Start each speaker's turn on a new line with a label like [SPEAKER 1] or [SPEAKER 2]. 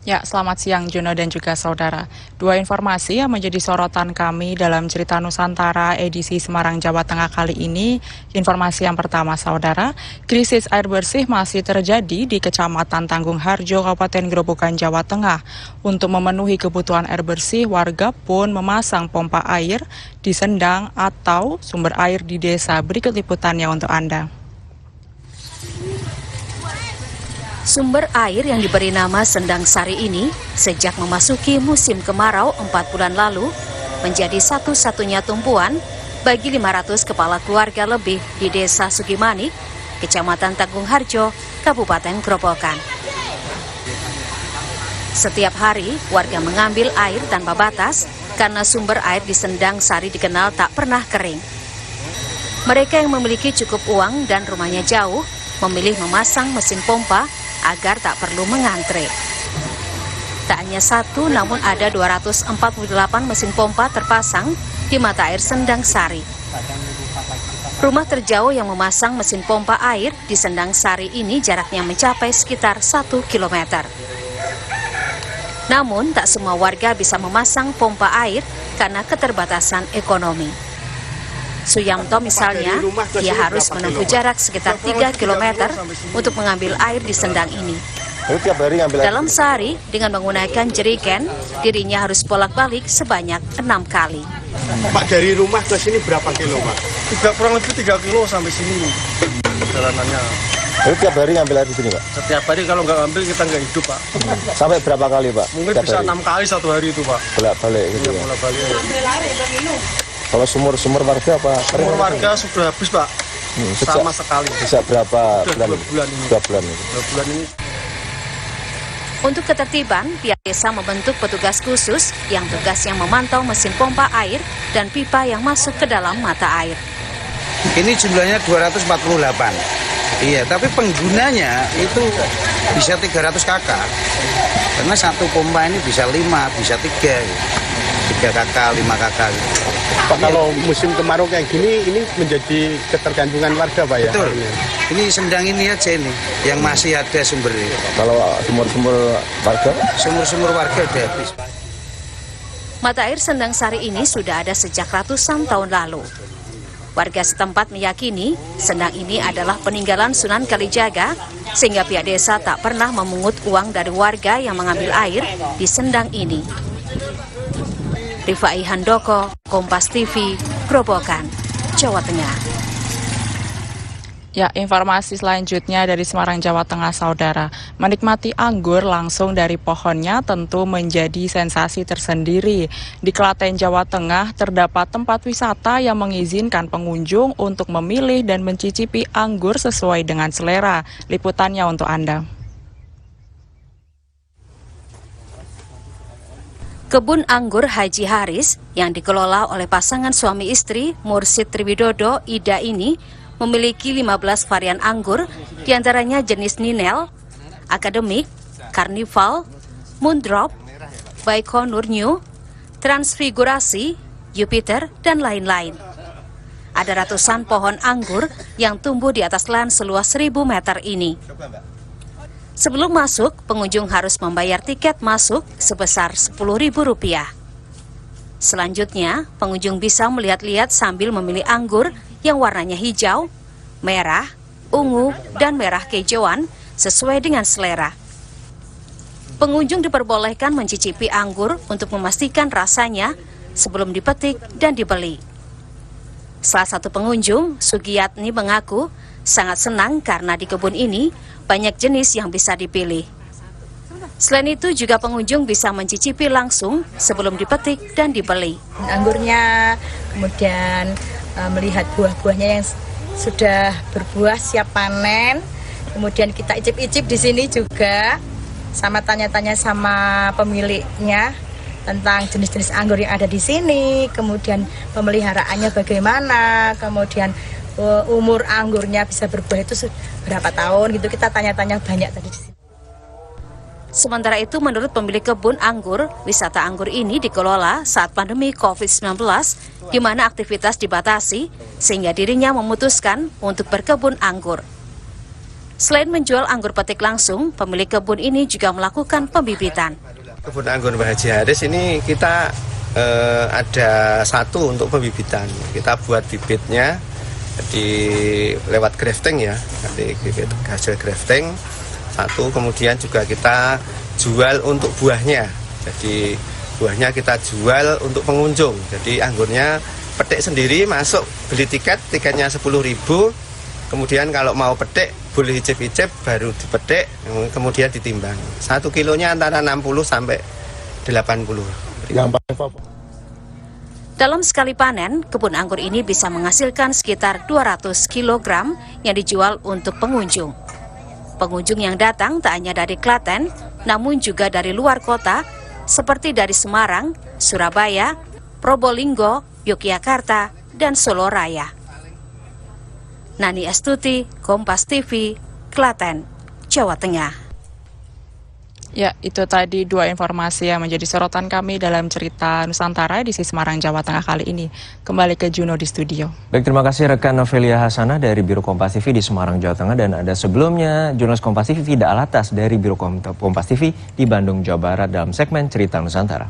[SPEAKER 1] Ya, selamat siang Juno dan juga saudara. Dua informasi yang menjadi sorotan kami dalam cerita Nusantara edisi Semarang, Jawa Tengah kali ini. Informasi yang pertama, saudara, krisis air bersih masih terjadi di Kecamatan Tanggung Harjo, Kabupaten Grobogan, Jawa Tengah. Untuk memenuhi kebutuhan air bersih, warga pun memasang pompa air di sendang atau sumber air di desa. Berikut liputannya untuk Anda.
[SPEAKER 2] Sumber air yang diberi nama Sendang Sari ini sejak memasuki musim kemarau 4 bulan lalu menjadi satu-satunya tumpuan bagi 500 kepala keluarga lebih di Desa Sugimanik, Kecamatan Tanggung Harjo, Kabupaten Grobogan. Setiap hari warga mengambil air tanpa batas karena sumber air di Sendang Sari dikenal tak pernah kering. Mereka yang memiliki cukup uang dan rumahnya jauh memilih memasang mesin pompa agar tak perlu mengantre. Tak hanya satu, namun ada 248 mesin pompa terpasang di mata air Sendang Sari. Rumah terjauh yang memasang mesin pompa air di Sendang Sari ini jaraknya mencapai sekitar 1 km. Namun, tak semua warga bisa memasang pompa air karena keterbatasan ekonomi. Suyamto misalnya, dia harus menempuh jarak sekitar 3 km untuk mengambil air di sendang ini. Dalam sehari, dengan menggunakan jerigen, dirinya harus bolak-balik sebanyak 6 kali.
[SPEAKER 3] Pak, dari rumah ke sini berapa kilo, Pak?
[SPEAKER 4] Kurang lebih 3 kilo sampai sini jalanannya.
[SPEAKER 5] Jadi tiap hari ngambil air di sini, Pak?
[SPEAKER 4] Setiap hari kalau nggak ngambil kita nggak hidup, Pak.
[SPEAKER 5] Sampai berapa kali, Pak?
[SPEAKER 4] Mungkin bisa 6 kali satu hari itu, Pak.
[SPEAKER 5] Bolak-balik gitu ya?
[SPEAKER 4] Bolak-balik.
[SPEAKER 5] Kalau sumur warga apa?
[SPEAKER 4] Sumur warga sudah habis, Pak. Sama sekali.
[SPEAKER 5] Bisa berapa bulan?
[SPEAKER 4] 2 bulan ini.
[SPEAKER 5] 2 bulan ini.
[SPEAKER 4] 2 bulan ini.
[SPEAKER 2] Untuk ketertiban, pihak desa membentuk petugas khusus yang tugasnya memantau mesin pompa air dan pipa yang masuk ke dalam mata air.
[SPEAKER 6] Ini jumlahnya 248. Iya, tapi penggunanya itu bisa 300 kakak. Karena satu pompa ini bisa 5, bisa 3. 3 kakak, 5 kakak.
[SPEAKER 3] Pak, kalau musim kemarau kayak gini, ini menjadi ketergantungan warga, Pak, ya?
[SPEAKER 6] Betul. Ini sendang ini aja ini, yang masih ada sumbernya.
[SPEAKER 5] Kalau sumur-sumur warga?
[SPEAKER 6] Sumur-sumur warga udah habis.
[SPEAKER 2] Mata air Sendang Sari ini sudah ada sejak ratusan tahun lalu. Warga setempat meyakini sendang ini adalah peninggalan Sunan Kalijaga, sehingga pihak desa tak pernah memungut uang dari warga yang mengambil air di sendang ini. Rifai Handoko, Kompas TV, Grobogan, Jawa Tengah.
[SPEAKER 1] Ya, informasi selanjutnya dari Semarang, Jawa Tengah, saudara. Menikmati anggur langsung dari pohonnya tentu menjadi sensasi tersendiri. Di Klaten, Jawa Tengah, terdapat tempat wisata yang mengizinkan pengunjung untuk memilih dan mencicipi anggur sesuai dengan selera. Liputannya untuk Anda.
[SPEAKER 2] Kebun anggur Haji Haris yang dikelola oleh pasangan suami istri Mursid Triwidodo Ida ini memiliki 15 varian anggur, diantaranya jenis Ninel, Akademik, Carnival, Moondrop, Baikonur New, Transfigurasi, Jupiter, dan lain-lain. Ada ratusan pohon anggur yang tumbuh di atas lahan seluas 1.000 meter ini. Sebelum masuk, pengunjung harus membayar tiket masuk sebesar Rp10.000. Selanjutnya, pengunjung bisa melihat-lihat sambil memilih anggur yang warnanya hijau, merah, ungu, dan merah kehijauan sesuai dengan selera. Pengunjung diperbolehkan mencicipi anggur untuk memastikan rasanya sebelum dipetik dan dibeli. Salah satu pengunjung, Sugiyatni, mengaku sangat senang karena di kebun ini banyak jenis yang bisa dipilih. Selain itu juga pengunjung bisa mencicipi langsung sebelum dipetik dan dibeli.
[SPEAKER 7] Anggurnya, kemudian melihat buah-buahnya yang sudah berbuah siap panen. Kemudian kita icip-icip di sini juga, sama tanya-tanya sama pemiliknya tentang jenis-jenis anggur yang ada di sini, kemudian pemeliharaannya bagaimana, kemudian umur anggurnya bisa berbuah itu berapa tahun gitu, kita tanya-tanya banyak tadi di sini.
[SPEAKER 2] Sementara itu, menurut pemilik kebun anggur, wisata anggur ini dikelola saat pandemi COVID-19, di mana aktivitas dibatasi, sehingga dirinya memutuskan untuk berkebun anggur. Selain menjual anggur petik langsung, pemilik kebun ini juga melakukan pembibitan.
[SPEAKER 3] Kebun anggur Mbah Haji Haris ini kita ada satu untuk pembibitan. Kita buat bibitnya lewat grafting ya, nanti bibit hasil grafting satu, kemudian juga kita jual untuk buahnya. Jadi buahnya kita jual untuk pengunjung. Jadi anggurnya petik sendiri masuk, beli tiketnya 10.000. Kemudian kalau mau petik boleh icip-icip baru dipetik, kemudian ditimbang. 1 kilonya antara 60 sampai 80.
[SPEAKER 2] Dalam sekali panen, kebun anggur ini bisa menghasilkan sekitar 200 kg yang dijual untuk pengunjung. Pengunjung yang datang tak hanya dari Klaten, namun juga dari luar kota, seperti dari Semarang, Surabaya, Probolinggo, Yogyakarta, dan Solo Raya. Nani Astuti, Kompas TV, Klaten, Jawa Tengah.
[SPEAKER 1] Ya, itu tadi dua informasi yang menjadi sorotan kami dalam cerita Nusantara edisi Semarang, Jawa Tengah kali ini. Kembali ke Juno di studio.
[SPEAKER 8] Baik, terima kasih rekan Novelia Hasanah dari Biro Kompas TV di Semarang, Jawa Tengah. Dan ada sebelumnya jurnalis Kompas TV Vida Alatas dari Biro Kompas TV di Bandung, Jawa Barat dalam segmen Cerita Nusantara.